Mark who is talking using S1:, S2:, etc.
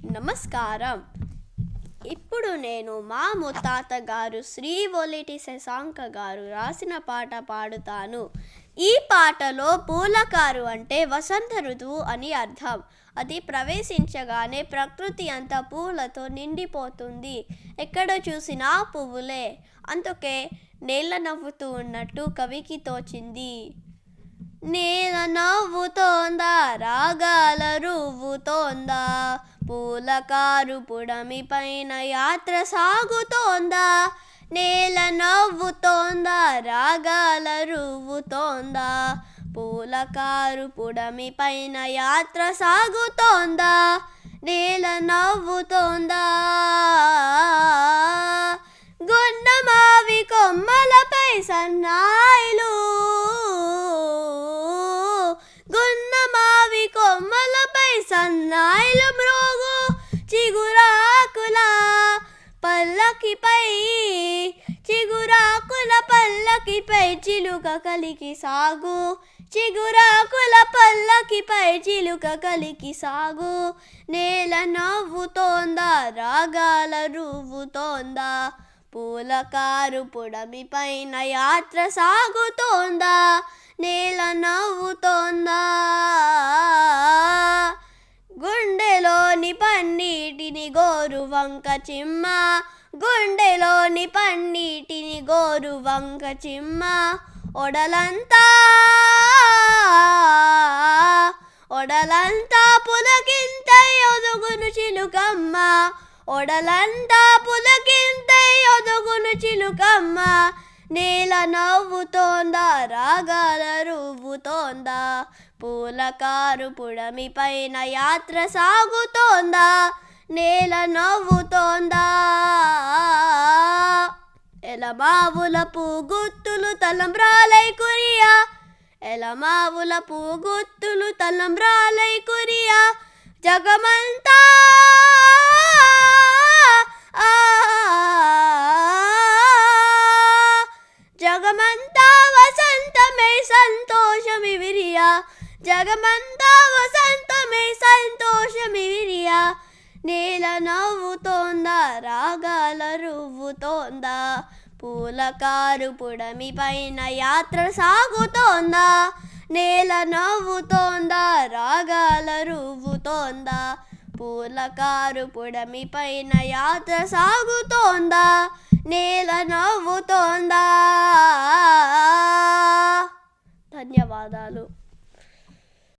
S1: నమస్కారం. ఇప్పుడు నేను మా ముత్తాత గారు శ్రీ ఒలిటి శశాంక గారు రాసిన పాట పాడుతాను. ఈ పాటలో పూలకారు అంటే వసంత ఋతువు అని అర్థం. అది ప్రవేశించగానే ప్రకృతి అంతా పూలతో నిండిపోతుంది. ఎక్కడ చూసినా పువ్వులే. అందుకే నేల నవ్వుతూ ఉన్నట్టు కవికి తోచింది. నేల నవ్వుతోందా, రాగాల రువ్వుతోందా, పూలకారు పుడమి పైన యాత్ర సాగుతోందా. నేల నవ్వుతోందా, రాగాల రువ్వుతోందా, పూలకారు పుడమి పైన యాత్ర సాగుతోందా. నేల నవ్వుతోందా. గున్నమావి కొమ్మలపై సన్నాయిలు, గున్నమావి కొమ్మలపై సన్నాయిలు మ్రోగు, చిగురాకుల పల్లకిపై, చిగురాకుల పల్లకిపై చిలుక కలికి సాగు, చిగురాకుల పల్లకిపై చిలుక కలికి సాగు. నేల నవ్వుతోందా, రాగాల రువ్వుతోందా, పూలకారు పుడమి పైన యాత్ర సాగుతోందా. నేల నవ్వుతోందా. గుండెలోని పన్నీటిని గోరు వంక చిమ్మ, గుండెలోని పన్నీటిని గోరు వంక చిమ్మ, ఒడలంతా ఒడలంతా పులకింతై ఒదుగును చిలుకమ్మ, ఒడలంతా పులకింతై ఒదుగును చిలుకమ్మ. నేల నవ్వుతోందా, రాగాల రువ్వుతోందా, పూలకారు పుడమి పైన యాత్ర సాగుతోందా. నేల నవ్వుతోందా. ఎలమావుల పూగుత్తులు తలంబ్రాలై కురియా, ఎలమావుల పూగుత్తులు తలంబ్రాలై కురియా, జగమంతా జగమంతా వసంతమై సంతోషమి విరియా, జగమంతా వసంతమై సంతోషమి విరియా. నేల నవ్వుతోందా, రాగాల రువ్వుతోందా, పూలకారు పుడమి పైన యాత్ర సాగుతోందా. నేల నవ్వుతోందా, రాగాల రువ్వుతోందా, పూలకారు పుడమి పైన యాత్ర సాగుతోందా. నేల నవ్వుతోందా. ధన్యవాదాలు.